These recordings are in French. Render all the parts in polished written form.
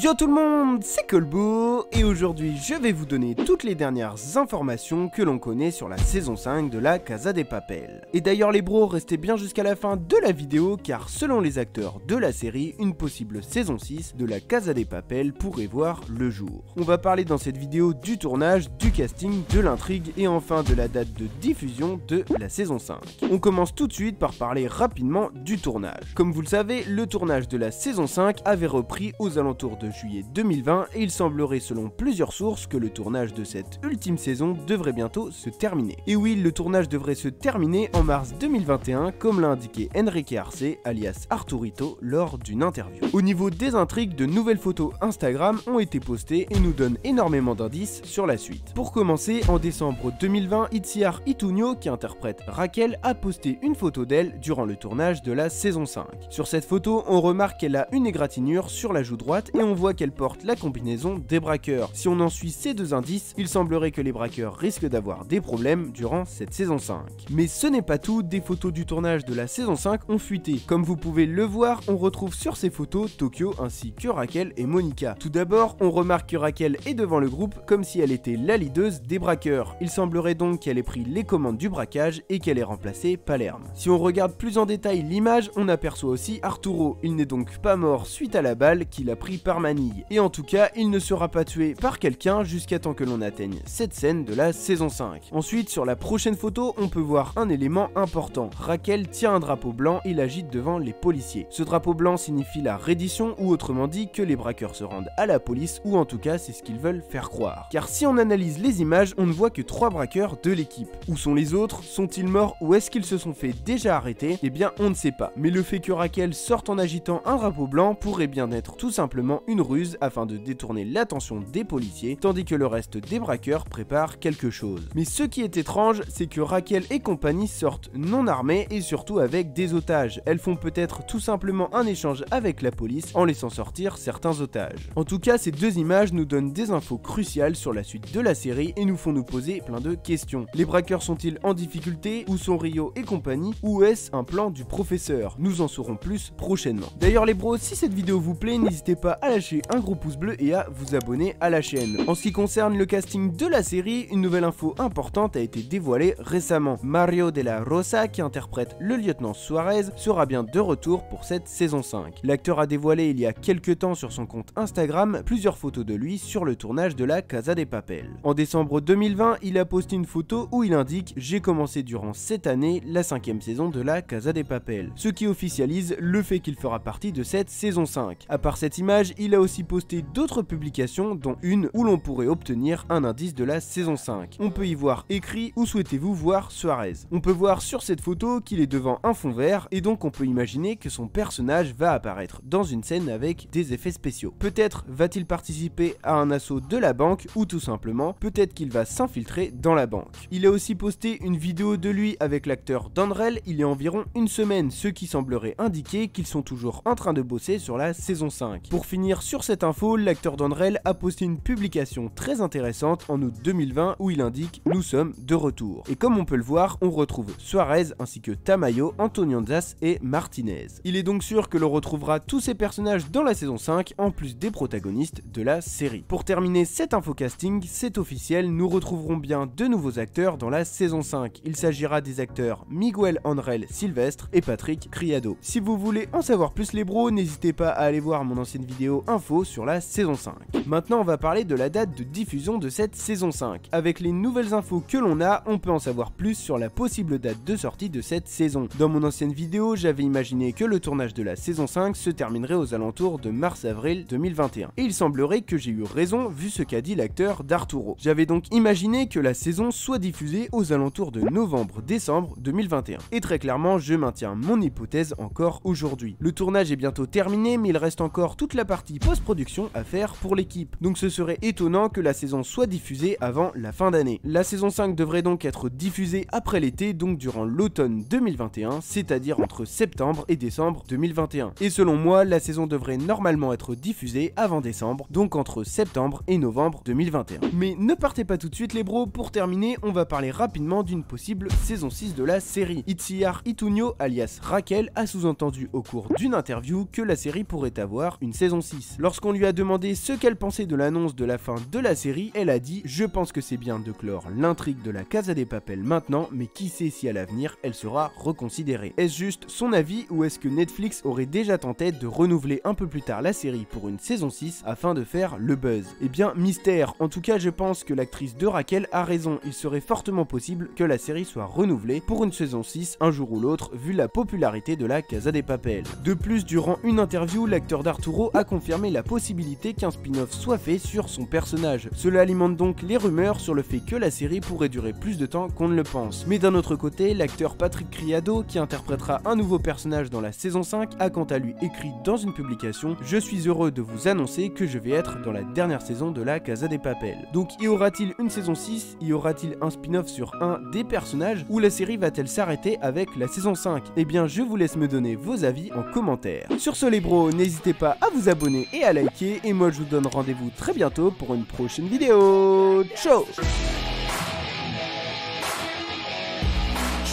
Yo tout le monde, c'est Colbo et aujourd'hui je vais vous donner toutes les dernières informations que l'on connaît sur la saison 5 de la Casa de Papel. Et d'ailleurs les bros, restez bien jusqu'à la fin de la vidéo car selon les acteurs de la série, une possible saison 6 de la Casa de Papel pourrait voir le jour. On va parler dans cette vidéo du tournage, du casting, de l'intrigue et enfin de la date de diffusion de la saison 5. On commence tout de suite par parler rapidement du tournage. Comme vous le savez, le tournage de la saison 5 avait repris aux alentours de juillet 2020 et il semblerait selon plusieurs sources que le tournage de cette ultime saison devrait bientôt se terminer. Et oui, le tournage devrait se terminer en mars 2021 comme l'a indiqué Enrique Arce alias Arturito lors d'une interview. Au niveau des intrigues, de nouvelles photos Instagram ont été postées et nous donnent énormément d'indices sur la suite. Pour commencer, en décembre 2020, Itziar Ituño, qui interprète Raquel, a posté une photo d'elle durant le tournage de la saison 5. Sur cette photo, on remarque qu'elle a une égratignure sur la joue droite et on voit qu'elle porte la combinaison des braqueurs. Si on en suit ces deux indices, il semblerait que les braqueurs risquent d'avoir des problèmes durant cette saison 5. Mais ce n'est pas tout, des photos du tournage de la saison 5 ont fuité. Comme vous pouvez le voir, on retrouve sur ces photos Tokyo ainsi que Raquel et Monica. Tout d'abord, on remarque que Raquel est devant le groupe comme si elle était la leaduse des braqueurs. Il semblerait donc qu'elle ait pris les commandes du braquage et qu'elle ait remplacé Palerme. Si on regarde plus en détail l'image, on aperçoit aussi Arturo. Il n'est donc pas mort suite à la balle qu'il a pris par Manille. Et en tout cas, il ne sera pas tué par quelqu'un jusqu'à temps que l'on atteigne cette scène de la saison 5. Ensuite, sur la prochaine photo, on peut voir un élément important. Raquel tient un drapeau blanc et l'agite devant les policiers. Ce drapeau blanc signifie la reddition ou autrement dit que les braqueurs se rendent à la police ou en tout cas c'est ce qu'ils veulent faire croire. Car si on analyse les images, on ne voit que 3 braqueurs de l'équipe. Où sont les autres? Sont-ils morts ou est-ce qu'ils se sont fait déjà arrêter? Eh bien on ne sait pas. Mais le fait que Raquel sorte en agitant un drapeau blanc pourrait bien être tout simplement une ruse afin de détourner l'attention des policiers, tandis que le reste des braqueurs prépare quelque chose. Mais ce qui est étrange, c'est que Raquel et compagnie sortent non armés et surtout avec des otages. Elles font peut-être tout simplement un échange avec la police en laissant sortir certains otages. En tout cas, ces deux images nous donnent des infos cruciales sur la suite de la série et nous font nous poser plein de questions. Les braqueurs sont-ils en difficulté? Où sont Rio et compagnie? Ou est-ce un plan du professeur? Nous en saurons plus prochainement. D'ailleurs les bros, si cette vidéo vous plaît, n'hésitez pas à lâcher un gros pouce bleu et à vous abonner à la chaîne. En ce qui concerne le casting de la série, une nouvelle info importante a été dévoilée récemment. Mario de la Rosa, qui interprète le lieutenant Suarez, sera bien de retour pour cette saison 5. L'acteur a dévoilé il y a quelques temps sur son compte Instagram plusieurs photos de lui sur le tournage de la Casa de Papel. En décembre 2020, il a posté une photo où il indique « J'ai commencé durant cette année la 5e saison de la Casa de Papel », ce qui officialise le fait qu'il fera partie de cette saison 5. À part cette image, il a aussi posté d'autres publications dont une où l'on pourrait obtenir un indice de la saison 5. On peut y voir écrit « Où souhaitez-vous voir Suarez ?» On peut voir sur cette photo qu'il est devant un fond vert et donc on peut imaginer que son personnage va apparaître dans une scène avec des effets spéciaux. Peut-être va-t-il participer à un assaut de la banque ou tout simplement peut-être qu'il va s'infiltrer dans la banque. Il a aussi posté une vidéo de lui avec l'acteur Danrel il y a environ une semaine, ce qui semblerait indiquer qu'ils sont toujours en train de bosser sur la saison 5. Pour finir sur cette info, l'acteur Danrel a posté une publication très intéressante en août 2020 où il indique « Nous sommes de retour ». Et comme on peut le voir, on retrouve Suarez ainsi que Tamayo, Antonianzas et Martinez. Il est donc sûr que l'on retrouvera tous ces personnages dans la saison 5 en plus des protagonistes de la série. Pour terminer cette info casting, c'est officiel, nous retrouverons bien de nouveaux acteurs dans la saison 5. Il s'agira des acteurs Miguel Ángel Silvestre et Patrick Criado. Si vous voulez en savoir plus les bros, n'hésitez pas à aller voir mon ancienne vidéo info sur la saison 5. Maintenant on va parler de la date de diffusion de cette saison 5. Avec les nouvelles infos que l'on a, on peut en savoir plus sur la possible date de sortie de cette saison. Dans mon ancienne vidéo, j'avais imaginé que le tournage de la saison 5 se terminerait aux alentours de mars-avril 2021. Et il semblerait que j'ai eu raison vu ce qu'a dit l'acteur d'Arturo. J'avais donc imaginé que la saison soit diffusée aux alentours de novembre-décembre 2021. Et très clairement, je maintiens mon hypothèse encore aujourd'hui. Le tournage est bientôt terminé, mais il reste encore toute la partie post-production à faire pour l'équipe. Donc ce serait étonnant que la saison soit diffusée avant la fin d'année. La saison 5 devrait donc être diffusée après l'été, donc durant l'automne 2021, c'est-à-dire entre septembre et décembre 2021. Et selon moi, la saison devrait normalement être diffusée avant décembre, donc entre septembre et novembre 2021. Mais ne partez pas tout de suite les bros, pour terminer, on va parler rapidement d'une possible saison 6 de la série. Itziar Ituño alias Raquel a sous-entendu au cours d'une interview que la série pourrait avoir une saison 6. 6. Lorsqu'on lui a demandé ce qu'elle pensait de l'annonce de la fin de la série, elle a dit « Je pense que c'est bien de clore l'intrigue de la Casa de Papel maintenant, mais qui sait si à l'avenir elle sera reconsidérée. » Est-ce juste son avis ou est-ce que Netflix aurait déjà tenté de renouveler un peu plus tard la série pour une saison 6 afin de faire le buzz? Eh bien, mystère. En tout cas, je pense que l'actrice de Raquel a raison. Il serait fortement possible que la série soit renouvelée pour une saison 6 un jour ou l'autre, vu la popularité de la Casa de Papel. De plus, durant une interview, l'acteur d'Arturo a confirmé la possibilité qu'un spin-off soit fait sur son personnage. Cela alimente donc les rumeurs sur le fait que la série pourrait durer plus de temps qu'on ne le pense. Mais d'un autre côté, l'acteur Patrick Criado, qui interprétera un nouveau personnage dans la saison 5, a quant à lui écrit dans une publication « Je suis heureux de vous annoncer que je vais être dans la dernière saison de la Casa de Papel ». Donc y aura-t-il une saison 6? Y aura-t-il un spin-off sur un des personnages? Ou la série va-t-elle s'arrêter avec la saison 5? Eh bien, je vous laisse me donner vos avis en commentaire. Sur ce les bros, n'hésitez pas à vous abonner et à liker, et moi je vous donne rendez-vous très bientôt pour une prochaine vidéo. Ciao!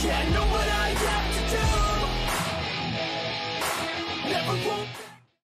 Yeah, I know what I have to do.